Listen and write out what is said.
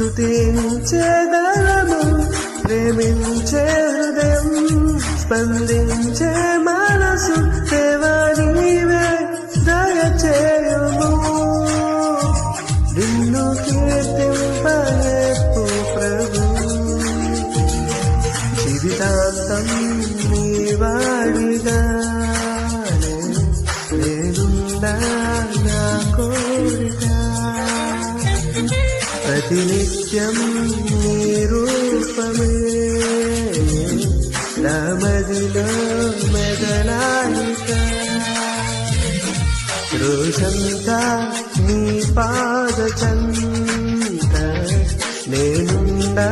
స్తుతించే దళము ప్రేమించే హృదయం స్పందించే మనసు దేవా నీవే దయచేయుము నిన్ను కీర్తింపలేపు ప్రభు జీవితాంతం నీ వాడిగా నేనున్నా నా కోరిక ప్రతినిత్యం నీ రూపమే నా మదిలో మెదలాలిక రోజంతా నీ పాద చెంత నేనున్నా